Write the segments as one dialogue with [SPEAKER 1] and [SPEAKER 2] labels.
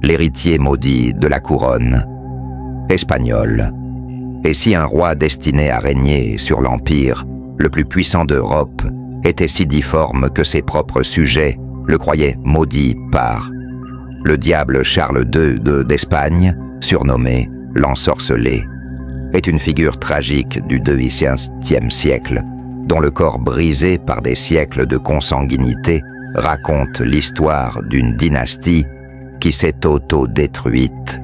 [SPEAKER 1] l'héritier maudit de la couronne. Espagnol. Et si un roi destiné à régner sur l'empire, le plus puissant d'Europe, était si difforme que ses propres sujets le croyaient maudit par le diable Charles II d'Espagne, surnommé l'ensorcelé, est une figure tragique du XVIIe siècle, dont le corps brisé par des siècles de consanguinité raconte l'histoire d'une dynastie qui s'est auto-détruite.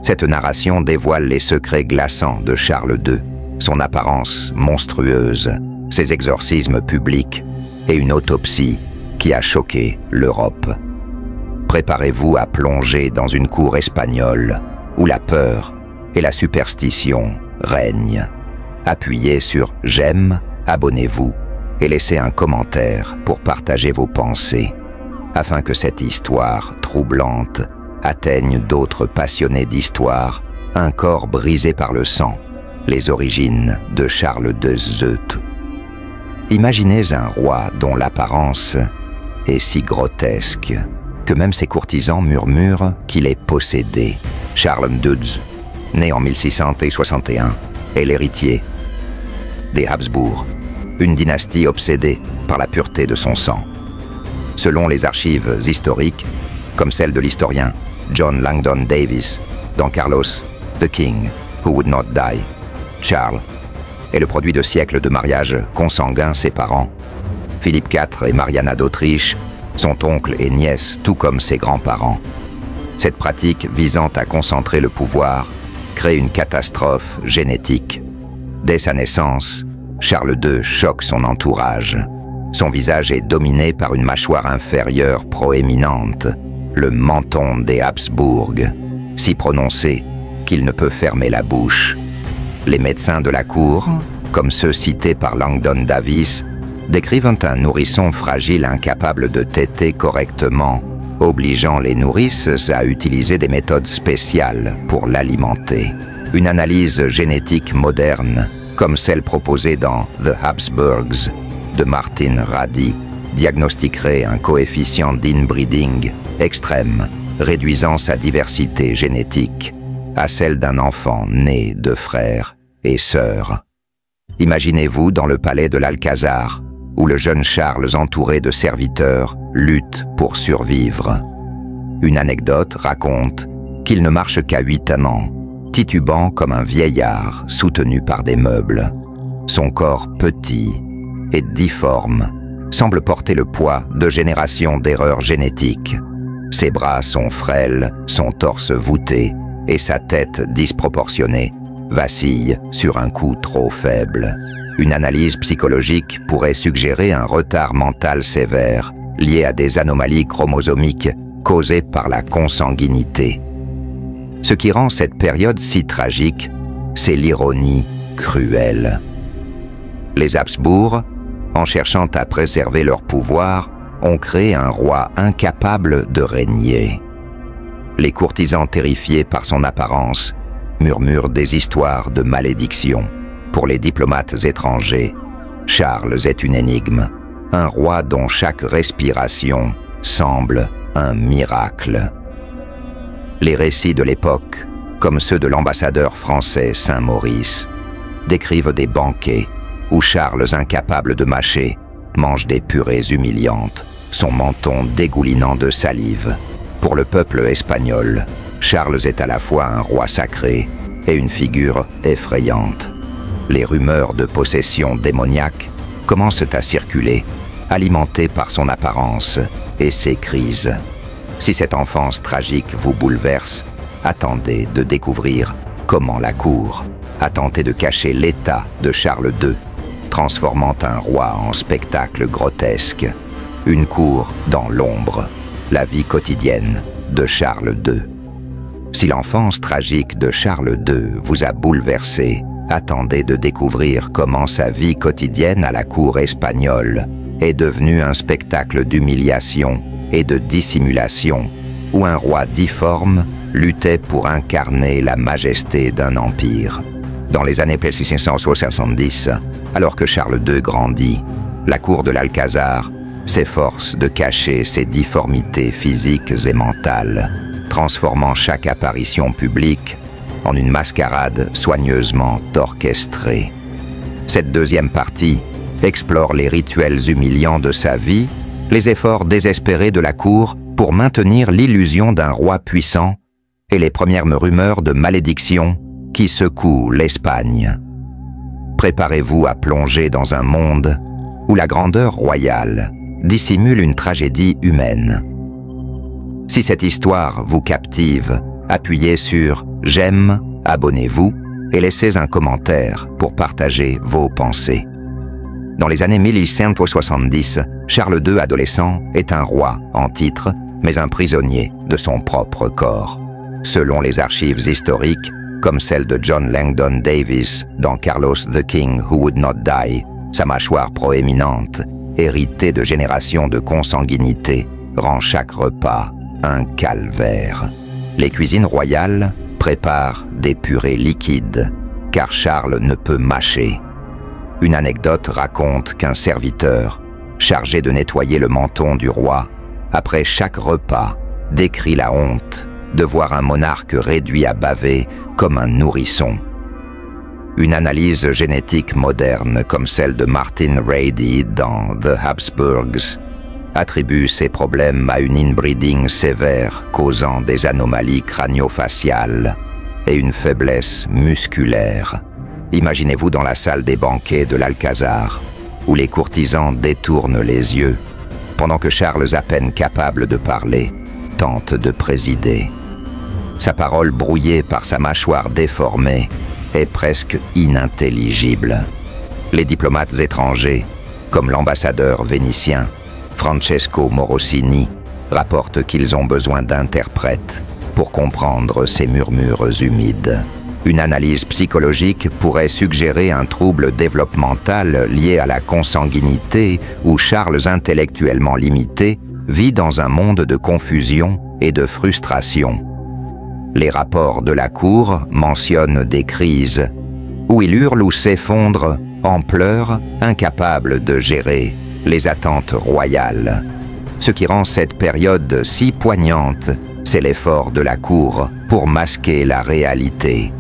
[SPEAKER 1] Cette narration dévoile les secrets glaçants de Charles II, son apparence monstrueuse, ses exorcismes publics et une autopsie qui a choqué l'Europe. Préparez-vous à plonger dans une cour espagnole où la peur et la superstition règnent. Appuyez sur « J'aime », abonnez-vous et laissez un commentaire pour partager vos pensées, afin que cette histoire troublante atteigne d'autres passionnés d'histoire, un corps brisé par le sang, les origines de Charles II. Imaginez un roi dont l'apparence est si grotesque que même ses courtisans murmurent qu'il est possédé. Charles II, né en 1661, est l'héritier des Habsbourg, une dynastie obsédée par la pureté de son sang. Selon les archives historiques, comme celle de l'historien John Langdon Davis dans Carlos, The King Who Would Not Die, Charles est le produit de siècles de mariages consanguins séparants. Philippe IV et Mariana d'Autriche sont oncle et nièce, tout comme ses grands-parents. Cette pratique visant à concentrer le pouvoir crée une catastrophe génétique. Dès sa naissance, Charles II choque son entourage. Son visage est dominé par une mâchoire inférieure proéminente, le menton des Habsbourg, si prononcé qu'il ne peut fermer la bouche. Les médecins de la cour, comme ceux cités par Langdon Davis, décrivent un nourrisson fragile incapable de téter correctement, obligeant les nourrices à utiliser des méthodes spéciales pour l'alimenter. Une analyse génétique moderne, comme celle proposée dans The Habsburgs de Martin Radi, diagnostiquerait un coefficient d'inbreeding extrême, réduisant sa diversité génétique à celle d'un enfant né de frères et sœurs. Imaginez-vous dans le palais de l'Alcazar, où le jeune Charles, entouré de serviteurs, lutte pour survivre. Une anecdote raconte qu'il ne marche qu'à 8 ans, titubant comme un vieillard soutenu par des meubles. Son corps petit et difforme semble porter le poids de générations d'erreurs génétiques. Ses bras sont frêles, son torse voûté et sa tête disproportionnée vacille sur un cou trop faible. Une analyse psychologique pourrait suggérer un retard mental sévère lié à des anomalies chromosomiques causées par la consanguinité. Ce qui rend cette période si tragique, c'est l'ironie cruelle. Les Habsbourg, en cherchant à préserver leur pouvoir, ont créé un roi incapable de régner. Les courtisans terrifiés par son apparence murmurent des histoires de malédiction. Pour les diplomates étrangers, Charles est une énigme, un roi dont chaque respiration semble un miracle. Les récits de l'époque, comme ceux de l'ambassadeur français Saint-Maurice, décrivent des banquets où Charles, incapable de mâcher, mange des purées humiliantes, son menton dégoulinant de salive. Pour le peuple espagnol, Charles est à la fois un roi sacré et une figure effrayante. Les rumeurs de possession démoniaque commencent à circuler, alimentées par son apparence et ses crises. Si cette enfance tragique vous bouleverse, attendez de découvrir comment la cour a tenté de cacher l'état de Charles II, transformant un roi en spectacle grotesque. Une cour dans l'ombre, la vie quotidienne de Charles II. Si l'enfance tragique de Charles II vous a bouleversé, attendez de découvrir comment sa vie quotidienne à la cour espagnole est devenue un spectacle d'humiliation et de dissimulation, où un roi difforme luttait pour incarner la majesté d'un empire. Dans les années 1670, alors que Charles II grandit, la cour de l'Alcazar s'efforce de cacher ses difformités physiques et mentales, transformant chaque apparition publique en une mascarade soigneusement orchestrée. Cette deuxième partie explore les rituels humiliants de sa vie, les efforts désespérés de la cour pour maintenir l'illusion d'un roi puissant et les premières rumeurs de malédiction qui secouent l'Espagne. Préparez-vous à plonger dans un monde où la grandeur royale dissimule une tragédie humaine. Si cette histoire vous captive, appuyez sur « J'aime », abonnez-vous et laissez un commentaire pour partager vos pensées. Dans les années 1170, Charles II, adolescent, est un roi en titre, mais un prisonnier de son propre corps. Selon les archives historiques, comme celle de John Langdon Davis dans Carlos the King Who Would Not Die, sa mâchoire proéminente, héritée de générations de consanguinité, rend chaque repas un calvaire. Les cuisines royales préparent des purées liquides, car Charles ne peut mâcher. Une anecdote raconte qu'un serviteur, chargé de nettoyer le menton du roi, après chaque repas, décrit la honte de voir un monarque réduit à baver comme un nourrisson. Une analyse génétique moderne comme celle de Martin Rady dans The Habsburgs attribue ces problèmes à une inbreeding sévère causant des anomalies crânio-faciales et une faiblesse musculaire. Imaginez-vous dans la salle des banquets de l'Alcazar, où les courtisans détournent les yeux, pendant que Charles, à peine capable de parler, tente de présider. Sa parole brouillée par sa mâchoire déformée est presque inintelligible. Les diplomates étrangers, comme l'ambassadeur vénitien, Francesco Morosini, rapportent qu'ils ont besoin d'interprètes pour comprendre ces murmures humides. Une analyse psychologique pourrait suggérer un trouble développemental lié à la consanguinité où Charles, intellectuellement limité, vit dans un monde de confusion et de frustration. Les rapports de la cour mentionnent des crises où il hurle ou s'effondre en pleurs, incapable de gérer les attentes royales. Ce qui rend cette période si poignante, c'est l'effort de la cour pour masquer la réalité.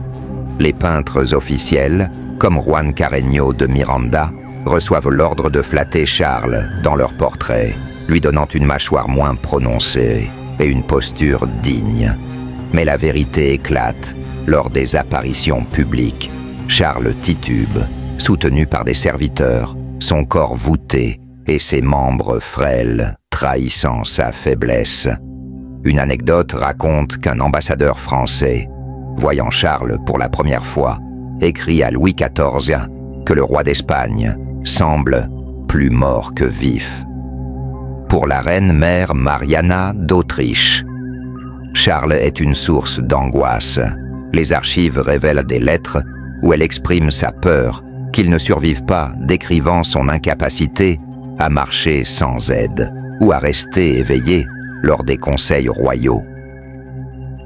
[SPEAKER 1] Les peintres officiels, comme Juan Carreño de Miranda, reçoivent l'ordre de flatter Charles dans leur portrait, lui donnant une mâchoire moins prononcée et une posture digne. Mais la vérité éclate lors des apparitions publiques. Charles titube, soutenu par des serviteurs, son corps voûté et ses membres frêles, trahissant sa faiblesse. Une anecdote raconte qu'un ambassadeur français, voyant Charles pour la première fois, écrit à Louis XIV que le roi d'Espagne semble plus mort que vif. Pour la reine-mère Mariana d'Autriche, Charles est une source d'angoisse. Les archives révèlent des lettres où elle exprime sa peur qu'il ne survive pas, décrivant son incapacité à marcher sans aide ou à rester éveillé lors des conseils royaux.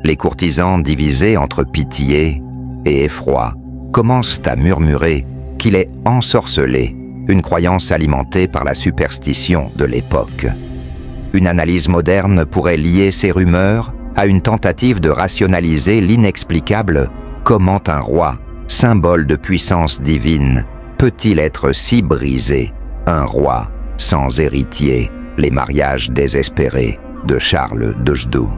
[SPEAKER 1] Les courtisans, divisés entre pitié et effroi, commencent à murmurer qu'il est ensorcelé, une croyance alimentée par la superstition de l'époque. Une analyse moderne pourrait lier ces rumeurs à une tentative de rationaliser l'inexplicable. Comment un roi, symbole de puissance divine, peut-il être si brisé? Un roi sans héritier, les mariages désespérés de Charles d'Anjou.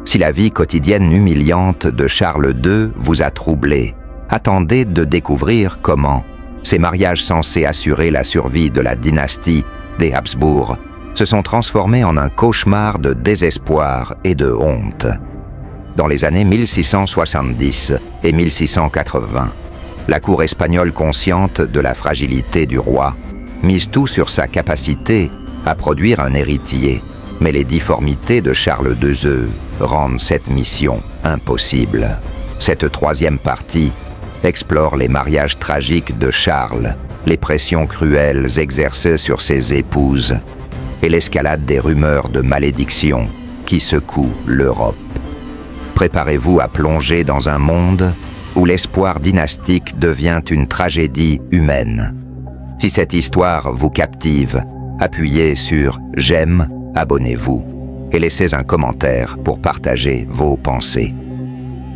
[SPEAKER 1] Si la vie quotidienne humiliante de Charles II vous a troublé, attendez de découvrir comment ces mariages censés assurer la survie de la dynastie des Habsbourg se sont transformés en un cauchemar de désespoir et de honte. Dans les années 1670 et 1680, la cour espagnole, consciente de la fragilité du roi, mise tout sur sa capacité à produire un héritier, mais les difformités de Charles II rendent cette mission impossible. Cette troisième partie explore les mariages tragiques de Charles, les pressions cruelles exercées sur ses épouses et l'escalade des rumeurs de malédiction qui secouent l'Europe. Préparez-vous à plonger dans un monde où l'espoir dynastique devient une tragédie humaine. Si cette histoire vous captive, appuyez sur « J'aime », abonnez-vous et laissez un commentaire pour partager vos pensées.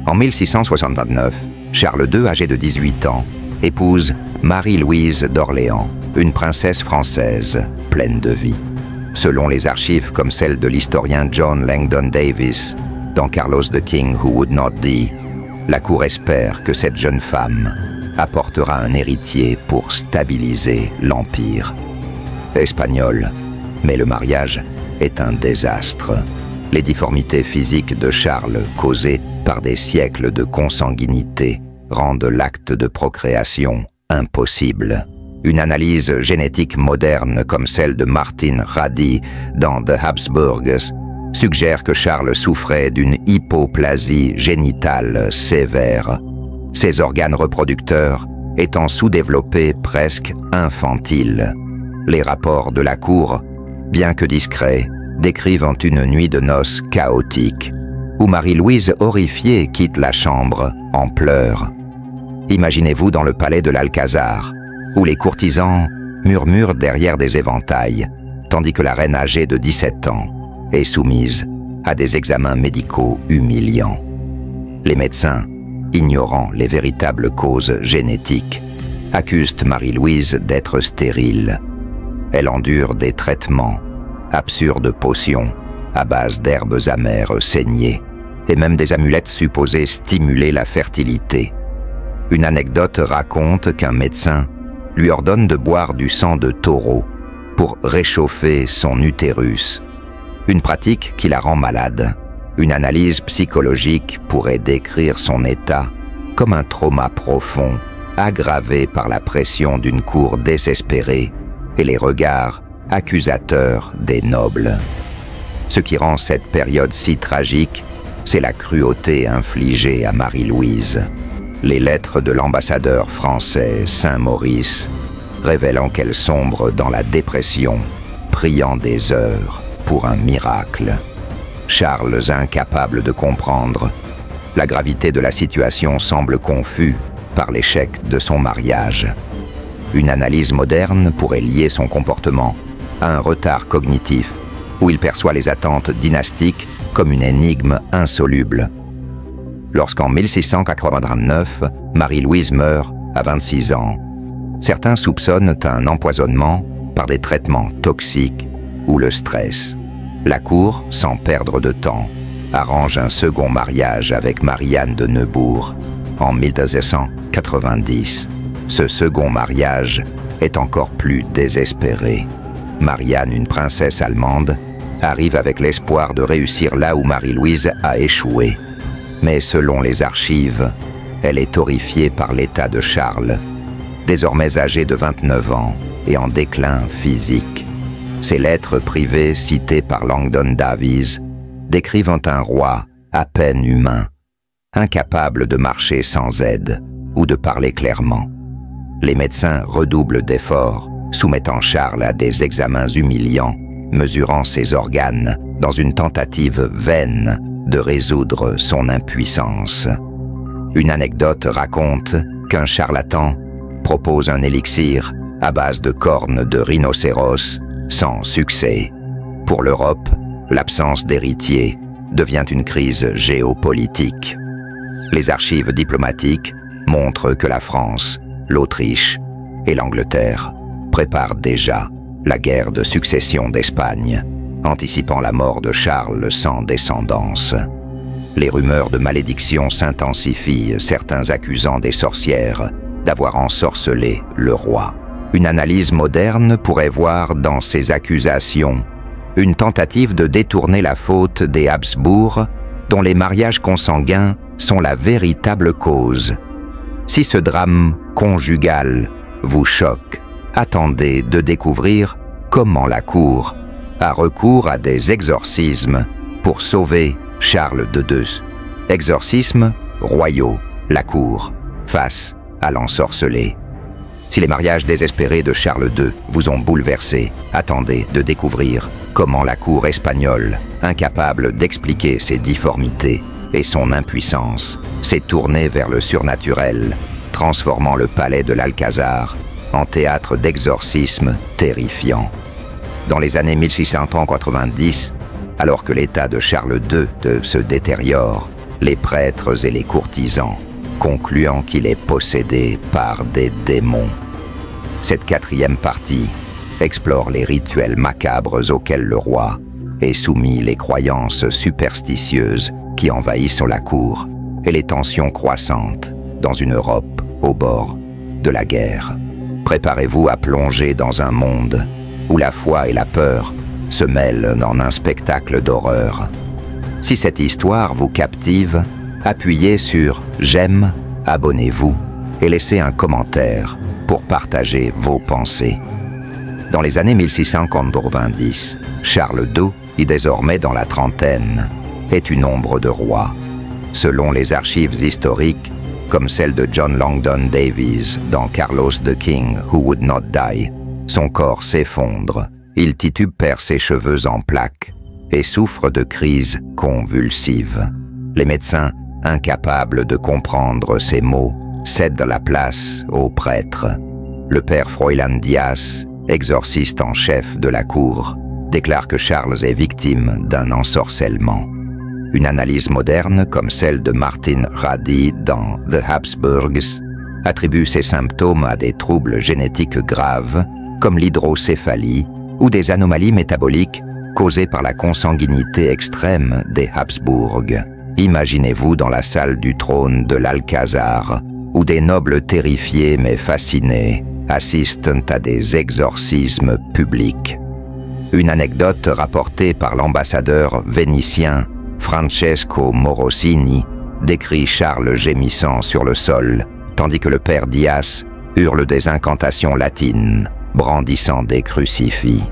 [SPEAKER 1] En 1669, Charles II, âgé de 18 ans, épouse Marie-Louise d'Orléans, une princesse française pleine de vie. Selon les archives comme celle de l'historien John Langdon Davis, dans Carlos the King Who Would Not Die, la cour espère que cette jeune femme apportera un héritier pour stabiliser l'Empire espagnol. Mais le mariage est un désastre. Les difformités physiques de Charles, causées par des siècles de consanguinité, rendent l'acte de procréation impossible. Une analyse génétique moderne comme celle de Martin Radi dans The Habsburgs suggère que Charles souffrait d'une hypoplasie génitale sévère, ses organes reproducteurs étant sous-développés presque infantiles. Les rapports de la cour, bien que discrets, décrivent une nuit de noces chaotique, où Marie-Louise horrifiée quitte la chambre en pleurs. Imaginez-vous dans le palais de l'Alcazar, où les courtisans murmurent derrière des éventails, tandis que la reine âgée de 17 ans est soumise à des examens médicaux humiliants. Les médecins, ignorant les véritables causes génétiques, accusent Marie-Louise d'être stérile. Elle endure des traitements, absurdes potions, à base d'herbes amères saignées, et même des amulettes supposées stimuler la fertilité. Une anecdote raconte qu'un médecin lui ordonne de boire du sang de taureau pour réchauffer son utérus, une pratique qui la rend malade. Une analyse psychologique pourrait décrire son état comme un trauma profond, aggravé par la pression d'une cour désespérée et les regards accusateurs des nobles. Ce qui rend cette période si tragique, c'est la cruauté infligée à Marie-Louise. Les lettres de l'ambassadeur français Saint-Maurice révélant qu'elle sombre dans la dépression, priant des heures pour un miracle. Charles, incapable de comprendre, la gravité de la situation semble confus par l'échec de son mariage. Une analyse moderne pourrait lier son comportement à un retard cognitif où il perçoit les attentes dynastiques comme une énigme insoluble. Lorsqu'en 1689, Marie-Louise meurt à 26 ans, certains soupçonnent un empoisonnement par des traitements toxiques ou le stress. La cour, sans perdre de temps, arrange un second mariage avec Marie-Anne de Neubourg en 1290. Ce second mariage est encore plus désespéré. Marie-Anne, une princesse allemande, arrive avec l'espoir de réussir là où Marie-Louise a échoué. Mais selon les archives, elle est horrifiée par l'état de Charles, désormais âgé de 29 ans et en déclin physique. Ces lettres privées citées par Langdon Davies décrivent un roi à peine humain, incapable de marcher sans aide ou de parler clairement. Les médecins redoublent d'efforts, soumettant Charles à des examens humiliants, mesurant ses organes dans une tentative vaine de résoudre son impuissance. Une anecdote raconte qu'un charlatan propose un élixir à base de cornes de rhinocéros sans succès. Pour l'Europe, l'absence d'héritier devient une crise géopolitique. Les archives diplomatiques montrent que la France, l'Autriche et l'Angleterre préparent déjà la guerre de succession d'Espagne, anticipant la mort de Charles sans descendance. Les rumeurs de malédiction s'intensifient, certains accusant des sorcières d'avoir ensorcelé le roi. Une analyse moderne pourrait voir dans ces accusations une tentative de détourner la faute des Habsbourg, dont les mariages consanguins sont la véritable cause. Si ce drame conjugal vous choque, attendez de découvrir comment la cour a recours à des exorcismes pour sauver Charles II. Exorcismes royaux, la cour, face à l'ensorcelé. Si les mariages désespérés de Charles II vous ont bouleversé, attendez de découvrir comment la cour espagnole, incapable d'expliquer ses difformités et son impuissance, s'est tournée vers le surnaturel, transformant le palais de l'Alcazar en théâtre d'exorcismes terrifiants. Dans les années 1690, Alors que l'état de Charles II se détériore, les prêtres et les courtisans, concluant qu'il est possédé par des démons. Cette quatrième partie explore les rituels macabres auxquels le roi est soumis, les croyances superstitieuses qui envahissent la cour et les tensions croissantes dans une Europe au bord de la guerre. Préparez-vous à plonger dans un monde où la foi et la peur se mêlent en un spectacle d'horreur. Si cette histoire vous captive, appuyez sur « J'aime », abonnez-vous et laissez un commentaire pour partager vos pensées. Dans les années 1690, Charles II, désormais dans la trentaine, est une ombre de roi. Selon les archives historiques, comme celle de John Langdon Davies dans Carlos the King Who Would Not Die, son corps s'effondre, il titube, ses cheveux en plaques et souffre de crises convulsives. Les médecins, incapables de comprendre ces mots, cèdent la place aux prêtres. Le père Froilan Dias, exorciste en chef de la cour, déclare que Charles est victime d'un ensorcellement. Une analyse moderne, comme celle de Martin Radi dans The Habsburgs, attribue ces symptômes à des troubles génétiques graves, comme l'hydrocéphalie ou des anomalies métaboliques causées par la consanguinité extrême des Habsbourg. Imaginez-vous dans la salle du trône de l'Alcazar, où des nobles terrifiés mais fascinés assistent à des exorcismes publics. Une anecdote rapportée par l'ambassadeur vénitien Francesco Morosini décrit Charles gémissant sur le sol, tandis que le père Dias hurle des incantations latines, brandissant des crucifix.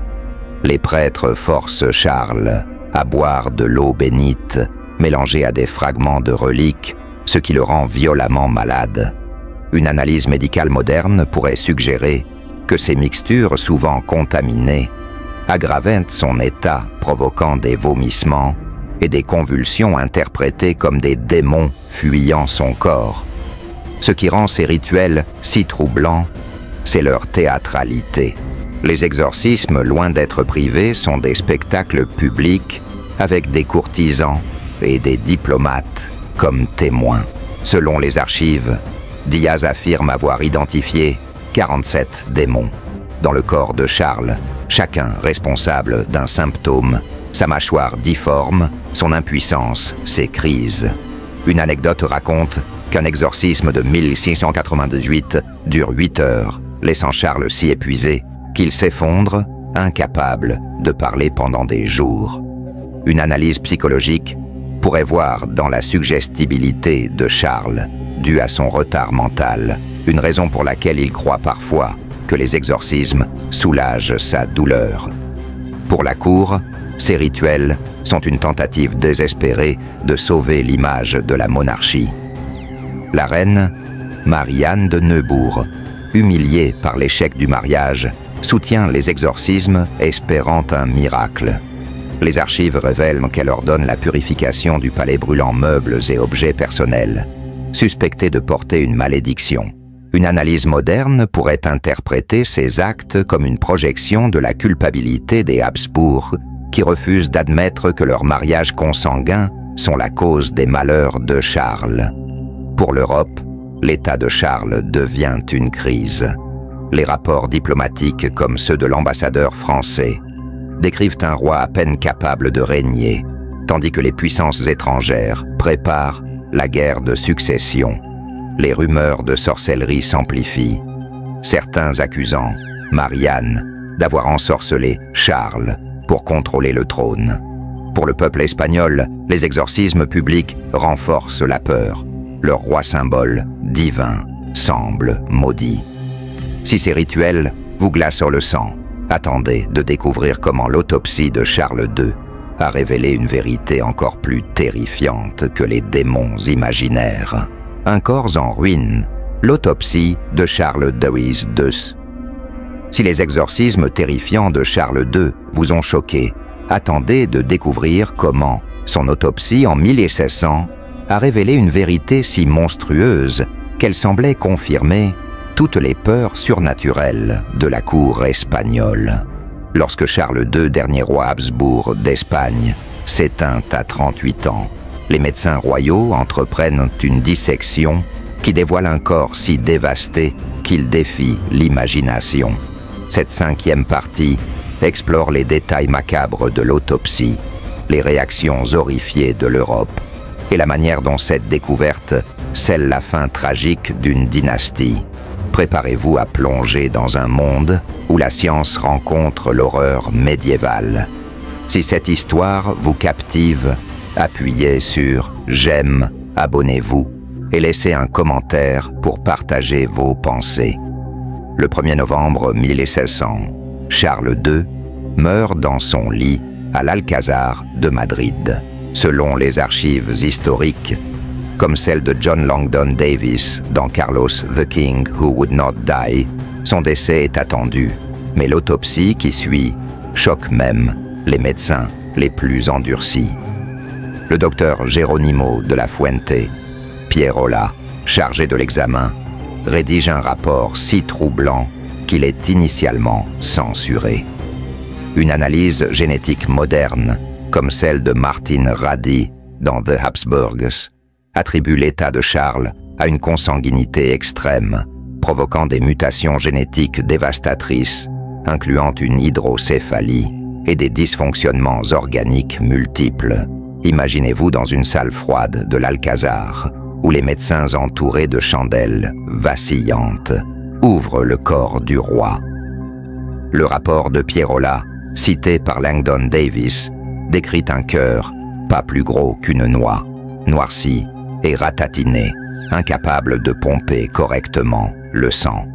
[SPEAKER 1] Les prêtres forcent Charles à boire de l'eau bénite, mélangée à des fragments de reliques, ce qui le rend violemment malade. Une analyse médicale moderne pourrait suggérer que ces mixtures, souvent contaminées, aggravent son état, provoquant des vomissements et des convulsions interprétées comme des démons fuyant son corps. Ce qui rend ces rituels si troublants, c'est leur théâtralité. Les exorcismes, loin d'être privés, sont des spectacles publics avec des courtisans et des diplomates comme témoins. Selon les archives, Diaz affirme avoir identifié 47 démons dans le corps de Charles, chacun responsable d'un symptôme, sa mâchoire difforme, son impuissance, ses crises. Une anecdote raconte qu'un exorcisme de 1698 dure 8 heures, laissant Charles si épuisé qu'il s'effondre, incapable de parler pendant des jours. Une analyse psychologique pourrait voir dans la suggestibilité de Charles, due à son retard mental, une raison pour laquelle il croit parfois que les exorcismes soulagent sa douleur. Pour la cour, ces rituels sont une tentative désespérée de sauver l'image de la monarchie. La reine, Marie-Anne de Neubourg, humiliée par l'échec du mariage, soutient les exorcismes espérant un miracle. Les archives révèlent qu'elle ordonne la purification du palais brûlant meubles et objets personnels, suspectés de porter une malédiction. Une analyse moderne pourrait interpréter ces actes comme une projection de la culpabilité des Habsbourg, qui refusent d'admettre que leurs mariages consanguins sont la cause des malheurs de Charles. Pour l'Europe, l'état de Charles devient une crise. Les rapports diplomatiques, comme ceux de l'ambassadeur français, décrivent un roi à peine capable de régner, tandis que les puissances étrangères préparent la guerre de succession. Les rumeurs de sorcellerie s'amplifient, certains accusant Marie-Anne d'avoir ensorcelé Charles pour contrôler le trône. Pour le peuple espagnol, les exorcismes publics renforcent la peur. Leur roi symbole divin semble maudit. Si ces rituels vous glacent le sang, attendez de découvrir comment l'autopsie de Charles II a révélé une vérité encore plus terrifiante que les démons imaginaires. Un corps en ruine, l'autopsie de Charles Dewis II. Si les exorcismes terrifiants de Charles II vous ont choqué, attendez de découvrir comment son autopsie en 1600 a révélé une vérité si monstrueuse qu'elle semblait confirmer toutes les peurs surnaturelles de la cour espagnole. Lorsque Charles II, dernier roi Habsbourg d'Espagne, s'éteint à 38 ans. Les médecins royaux entreprennent une dissection qui dévoile un corps si dévasté qu'il défie l'imagination. Cette 5e partie explore les détails macabres de l'autopsie, les réactions horrifiées de l'Europe et la manière dont cette découverte scelle la fin tragique d'une dynastie. Préparez-vous à plonger dans un monde où la science rencontre l'horreur médiévale. Si cette histoire vous captive, appuyez sur « J'aime », abonnez-vous et laissez un commentaire pour partager vos pensées. Le 1er novembre 1600, Charles II meurt dans son lit à l'Alcazar de Madrid. Selon les archives historiques, comme celle de John Langdon Davis dans Carlos the King Who Would Not Die, son décès est attendu, mais l'autopsie qui suit choque même les médecins les plus endurcis. Le docteur Geronimo de la Fuente, Pierola, chargé de l'examen, rédige un rapport si troublant qu'il est initialement censuré. Une analyse génétique moderne, comme celle de Martin Radi dans The Habsburgs, attribue l'état de Charles à une consanguinité extrême, provoquant des mutations génétiques dévastatrices, incluant une hydrocéphalie et des dysfonctionnements organiques multiples. Imaginez-vous dans une salle froide de l'Alcazar, où les médecins entourés de chandelles vacillantes ouvrent le corps du roi. Le rapport de Pierola, cité par Langdon Davis, décrit un cœur pas plus gros qu'une noix, noirci et ratatiné, incapable de pomper correctement le sang.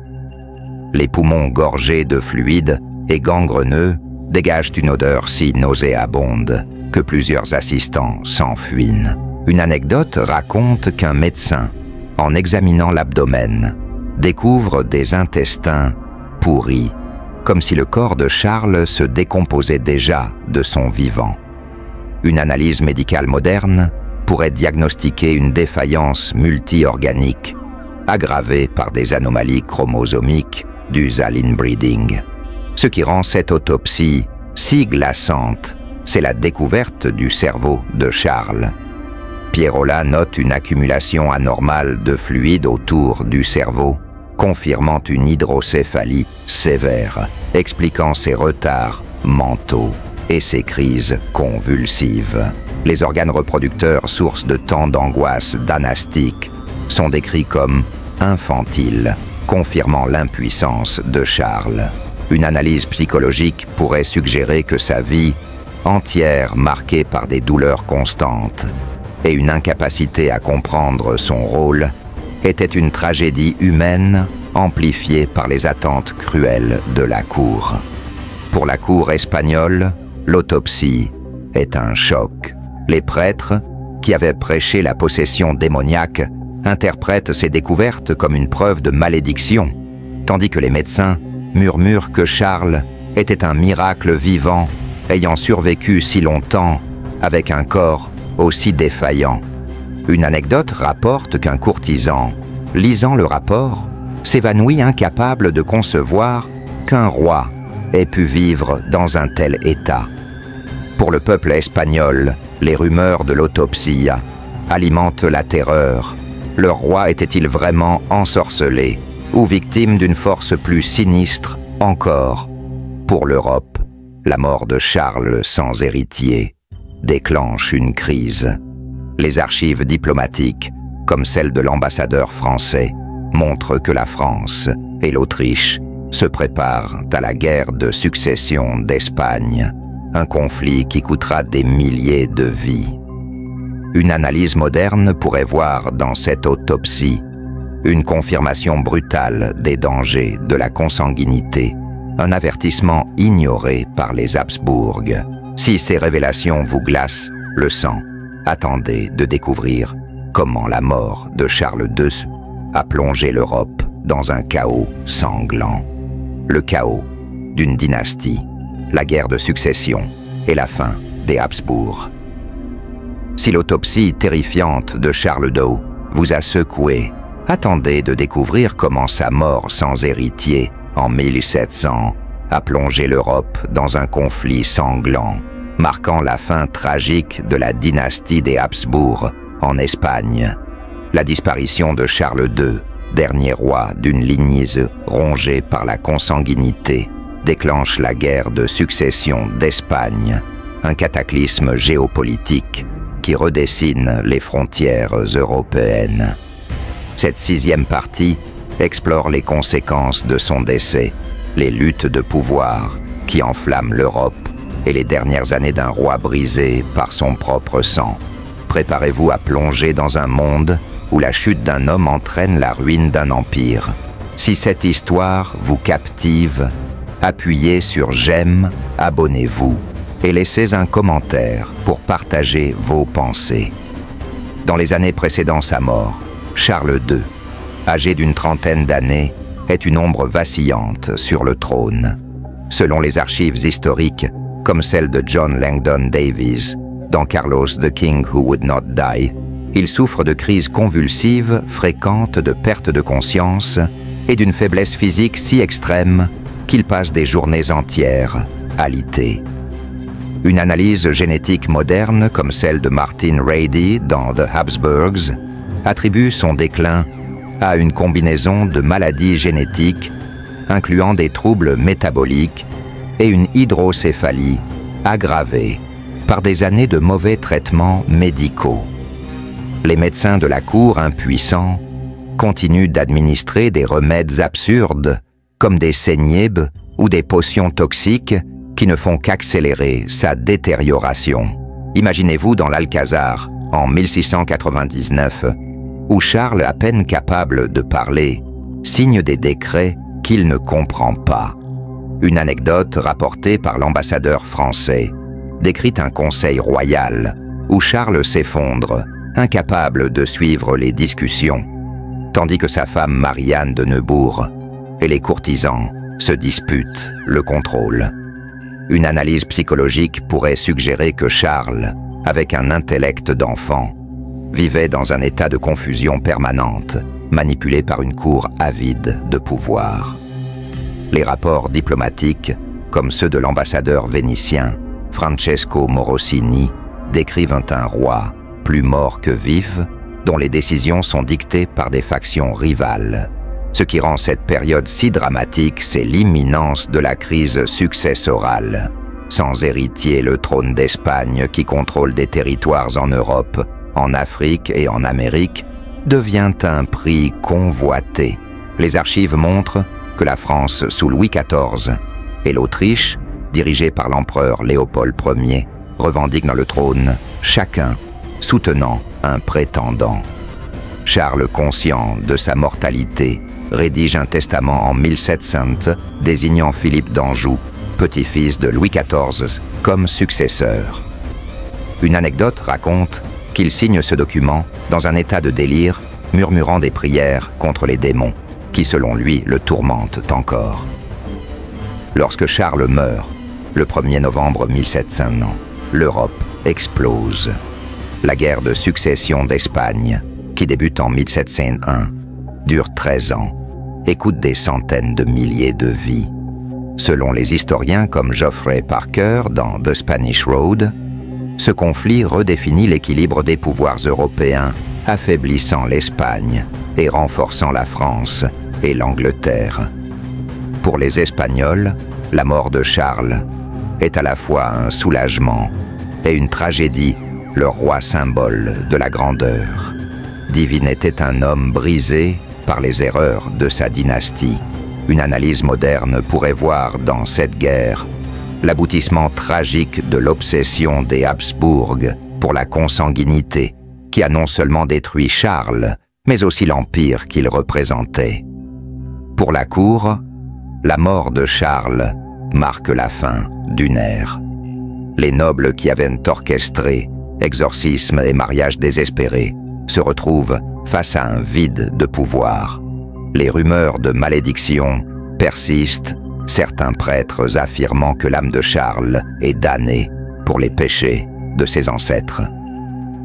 [SPEAKER 1] Les poumons gorgés de fluide et gangreneux dégagent une odeur si nauséabonde que plusieurs assistants s'enfuient. Une anecdote raconte qu'un médecin, en examinant l'abdomen, découvre des intestins pourris, comme si le corps de Charles se décomposait déjà de son vivant. Une analyse médicale moderne pourrait diagnostiquer une défaillance multi-organique, aggravée par des anomalies chromosomiques dues à l'inbreeding. Ce qui rend cette autopsie si glaçante, c'est la découverte du cerveau de Charles. Pierola note une accumulation anormale de fluide autour du cerveau, confirmant une hydrocéphalie sévère, expliquant ses retards mentaux et ses crises convulsives. Les organes reproducteurs, source de tant d'angoisse dynastique, sont décrits comme infantiles, confirmant l'impuissance de Charles. Une analyse psychologique pourrait suggérer que sa vie, entière marquée par des douleurs constantes et une incapacité à comprendre son rôle, était une tragédie humaine amplifiée par les attentes cruelles de la cour. Pour la cour espagnole, l'autopsie est un choc. Les prêtres, qui avaient prêché la possession démoniaque, interprètent ces découvertes comme une preuve de malédiction, tandis que les médecins murmurent que Charles était un miracle vivant, ayant survécu si longtemps avec un corps aussi défaillant. Une anecdote rapporte qu'un courtisan, lisant le rapport, s'évanouit incapable de concevoir qu'un roi ait pu vivre dans un tel état. Pour le peuple espagnol, les rumeurs de l'autopsie alimentent la terreur. Leur roi était-il vraiment ensorcelé ou victime d'une force plus sinistre encore? Pour l'Europe, la mort de Charles sans héritier déclenche une crise. Les archives diplomatiques, comme celle de l'ambassadeur français, montrent que la France et l'Autriche se préparent à la guerre de succession d'Espagne, un conflit qui coûtera des milliers de vies. Une analyse moderne pourrait voir dans cette autopsie une confirmation brutale des dangers de la consanguinité, un avertissement ignoré par les Habsbourg. Si ces révélations vous glacent le sang, attendez de découvrir comment la mort de Charles II a plongé l'Europe dans un chaos sanglant. Le chaos d'une dynastie, la guerre de succession et la fin des Habsbourg. Si l'autopsie terrifiante de Charles II vous a secoué, attendez de découvrir comment sa mort sans héritier en 1700 a plongé l'Europe dans un conflit sanglant marquant la fin tragique de la dynastie des Habsbourg en Espagne. La disparition de Charles II, dernier roi d'une lignée rongée par la consanguinité, déclenche la guerre de succession d'Espagne, un cataclysme géopolitique qui redessine les frontières européennes. Cette 6e partie explore les conséquences de son décès, les luttes de pouvoir qui enflamment l'Europe et les dernières années d'un roi brisé par son propre sang. Préparez-vous à plonger dans un monde où la chute d'un homme entraîne la ruine d'un empire. Si cette histoire vous captive, appuyez sur j'aime, abonnez-vous et laissez un commentaire pour partager vos pensées. Dans les années précédant sa mort, Charles II, âgé d'une trentaine d'années, est une ombre vacillante sur le trône. Selon les archives historiques, comme celle de John Langdon Davies, dans Carlos the King Who Would Not Die, il souffre de crises convulsives fréquentes de perte de conscience et d'une faiblesse physique si extrême qu'il passe des journées entières alité. Une analyse génétique moderne, comme celle de Martin Rady dans The Habsburgs, attribue son déclin à une combinaison de maladies génétiques, incluant des troubles métaboliques et une hydrocéphalie aggravée par des années de mauvais traitements médicaux. Les médecins de la cour, impuissants, continuent d'administrer des remèdes absurdes, comme des sénièbes ou des potions toxiques qui ne font qu'accélérer sa détérioration. Imaginez-vous dans l'Alcazar, en 1699, où Charles, à peine capable de parler, signe des décrets qu'il ne comprend pas. Une anecdote rapportée par l'ambassadeur français décrit un conseil royal où Charles s'effondre, incapable de suivre les discussions, tandis que sa femme Marianne de Neubourg et les courtisans se disputent le contrôle. Une analyse psychologique pourrait suggérer que Charles, avec un intellect d'enfant, vivait dans un état de confusion permanente, manipulé par une cour avide de pouvoir. Les rapports diplomatiques, comme ceux de l'ambassadeur vénitien Francesco Morosini, décrivent un roi plus mort que vif, dont les décisions sont dictées par des factions rivales. Ce qui rend cette période si dramatique, c'est l'imminence de la crise successorale. Sans héritier, le trône d'Espagne, qui contrôle des territoires en Europe, en Afrique et en Amérique, devient un prix convoité. Les archives montrent que la France sous Louis XIV et l'Autriche, dirigée par l'empereur Léopold Ier, revendiquent dans le trône, chacun soutenant un prétendant. Charles, conscient de sa mortalité, rédige un testament en 1700 désignant Philippe d'Anjou, petit-fils de Louis XIV, comme successeur. Une anecdote raconte qu'il signe ce document dans un état de délire, murmurant des prières contre les démons, qui selon lui le tourmentent encore. Lorsque Charles meurt, le 1er novembre 1700, l'Europe explose. La guerre de succession d'Espagne, qui débute en 1701, dure 13 ans et coûte des centaines de milliers de vies. Selon les historiens comme Geoffrey Parker dans The Spanish Road, ce conflit redéfinit l'équilibre des pouvoirs européens, affaiblissant l'Espagne et renforçant la France et l'Angleterre. Pour les Espagnols, la mort de Charles est à la fois un soulagement et une tragédie, le roi symbole de la grandeur. Divine était un homme brisé par les erreurs de sa dynastie. Une analyse moderne pourrait voir dans cette guerre l'aboutissement tragique de l'obsession des Habsbourg pour la consanguinité, qui a non seulement détruit Charles, mais aussi l'empire qu'il représentait. Pour la cour, la mort de Charles marque la fin d'une ère. Les nobles qui avaient orchestré exorcismes et mariages désespérés se retrouvent face à un vide de pouvoir. Les rumeurs de malédiction persistent, certains prêtres affirmant que l'âme de Charles est damnée pour les péchés de ses ancêtres.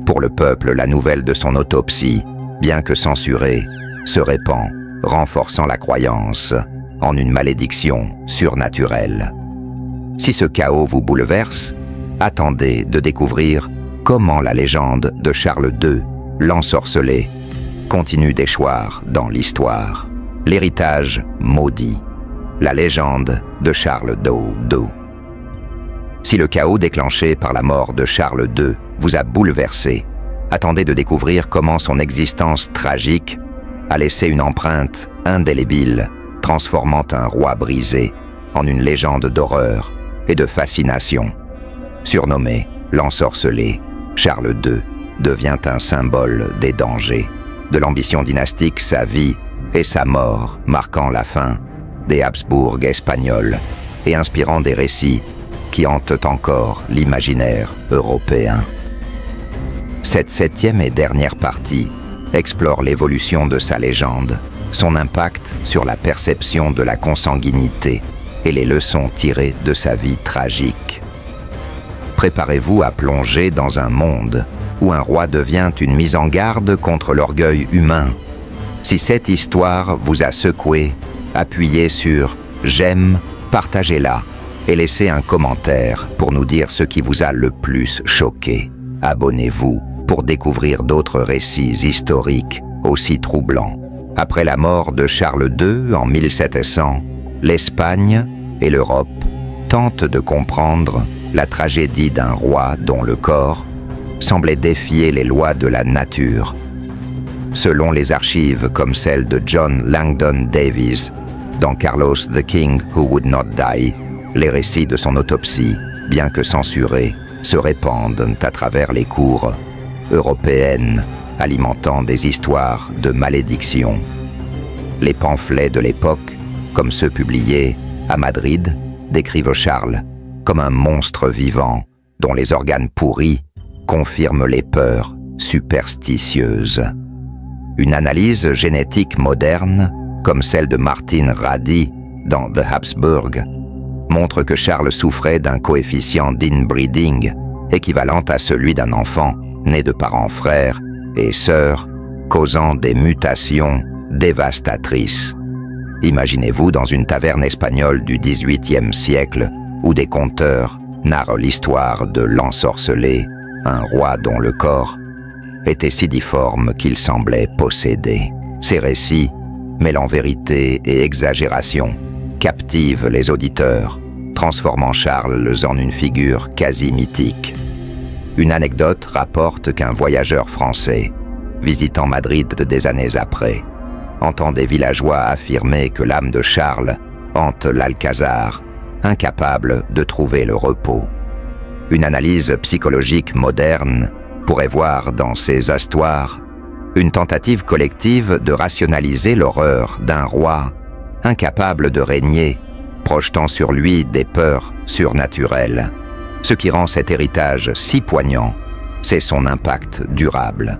[SPEAKER 1] Pour le peuple, la nouvelle de son autopsie, bien que censurée, se répand, renforçant la croyance en une malédiction surnaturelle. Si ce chaos vous bouleverse, attendez de découvrir comment la légende de Charles II, l'ensorcelé, continue d'échoir dans l'histoire. L'héritage maudit. La légende de Charles II. Si le chaos déclenché par la mort de Charles II vous a bouleversé, attendez de découvrir comment son existence tragique a laissé une empreinte indélébile, transformant un roi brisé en une légende d'horreur et de fascination. Surnommé l'ensorcelé, Charles II devient un symbole des dangers, de l'ambition dynastique, sa vie et sa mort, marquant la fin des Habsbourg espagnols et inspirant des récits qui hantent encore l'imaginaire européen. Cette 7e et dernière partie explore l'évolution de sa légende, son impact sur la perception de la consanguinité et les leçons tirées de sa vie tragique. Préparez-vous à plonger dans un monde où un roi devient une mise en garde contre l'orgueil humain. Si cette histoire vous a secoué, appuyez sur « J'aime », partagez-la et laissez un commentaire pour nous dire ce qui vous a le plus choqué. Abonnez-vous pour découvrir d'autres récits historiques aussi troublants. Après la mort de Charles II en 1700, l'Espagne et l'Europe tentent de comprendre la tragédie d'un roi dont le corps semblait défier les lois de la nature. Selon les archives comme celle de John Langdon Davies, dans Carlos the King Who Would Not Die, les récits de son autopsie, bien que censurés, se répandent à travers les cours européennes, alimentant des histoires de malédiction. Les pamphlets de l'époque, comme ceux publiés à Madrid, décrivent Charles comme un monstre vivant dont les organes pourris confirment les peurs superstitieuses. Une analyse génétique moderne, comme celle de Martin Radi dans The Habsburg, montre que Charles souffrait d'un coefficient d'inbreeding équivalent à celui d'un enfant né de parents frères et sœurs, causant des mutations dévastatrices. Imaginez-vous dans une taverne espagnole du XVIIIe siècle où des conteurs narrent l'histoire de l'ensorcelé, un roi dont le corps était si difforme qu'il semblait posséder. Ces récits, mêlant vérité et exagération, captivent les auditeurs, transformant Charles en une figure quasi mythique. Une anecdote rapporte qu'un voyageur français, visitant Madrid des années après, entend des villageois affirmer que l'âme de Charles hante l'Alcazar, incapable de trouver le repos. Une analyse psychologique moderne pourrait voir dans ces histoires une tentative collective de rationaliser l'horreur d'un roi incapable de régner, projetant sur lui des peurs surnaturelles. Ce qui rend cet héritage si poignant, c'est son impact durable.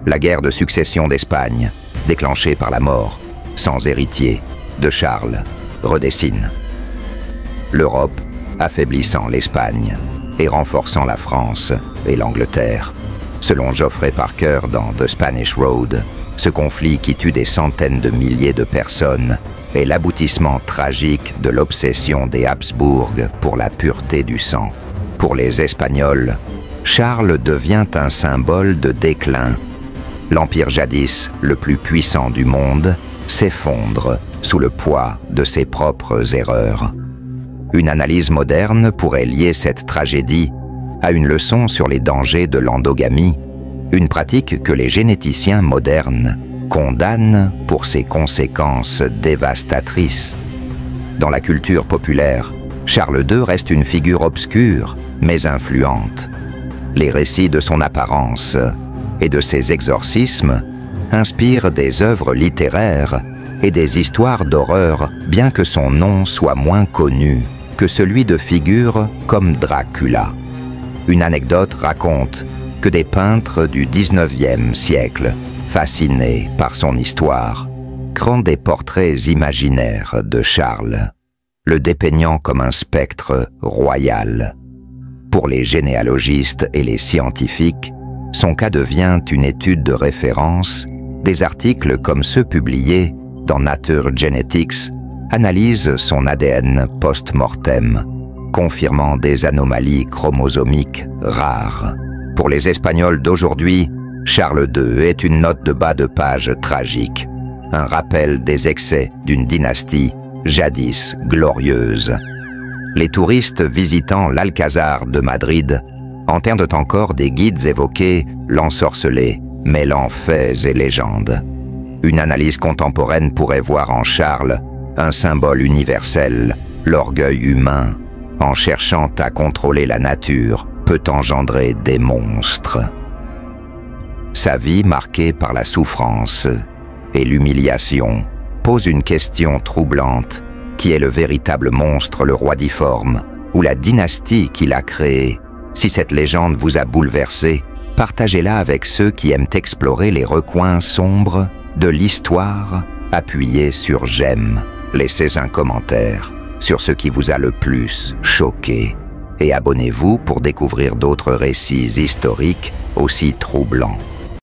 [SPEAKER 1] La guerre de succession d'Espagne, déclenchée par la mort, sans héritier, de Charles, redessine l'Europe, affaiblissant l'Espagne et renforçant la France et l'Angleterre. Selon Geoffrey Parker dans The Spanish Road, ce conflit qui tue des centaines de milliers de personnes est l'aboutissement tragique de l'obsession des Habsbourg pour la pureté du sang. Pour les Espagnols, Charles devient un symbole de déclin. L'empire jadis le plus puissant du monde s'effondre sous le poids de ses propres erreurs. Une analyse moderne pourrait lier cette tragédie à une leçon sur les dangers de l'endogamie, une pratique que les généticiens modernes condamnent pour ses conséquences dévastatrices. Dans la culture populaire, Charles II reste une figure obscure, mais influente. Les récits de son apparence et de ses exorcismes inspirent des œuvres littéraires et des histoires d'horreur, bien que son nom soit moins connu que celui de figures comme Dracula. Une anecdote raconte que des peintres du XIXe siècle, fascinés par son histoire, créent des portraits imaginaires de Charles, le dépeignant comme un spectre royal. Pour les généalogistes et les scientifiques, son cas devient une étude de référence. Des articles comme ceux publiés dans Nature Genetics analysent son ADN post-mortem, confirmant des anomalies chromosomiques rares. Pour les Espagnols d'aujourd'hui, Charles II est une note de bas de page tragique, un rappel des excès d'une dynastie jadis glorieuse. Les touristes visitant l'Alcazar de Madrid entendent encore des guides évoquer l'ensorcelé, mêlant faits et légendes. Une analyse contemporaine pourrait voir en Charles un symbole universel, l'orgueil humain, en cherchant à contrôler la nature, peut engendrer des monstres. Sa vie marquée par la souffrance et l'humiliation pose une question troublante. Qui est le véritable monstre, le roi difforme, ou la dynastie qui l'a créé? Si cette légende vous a bouleversé, partagez-la avec ceux qui aiment explorer les recoins sombres de l'histoire. Appuyez sur j'aime, laissez un commentaire sur ce qui vous a le plus choqué et abonnez-vous pour découvrir d'autres récits historiques aussi troublants.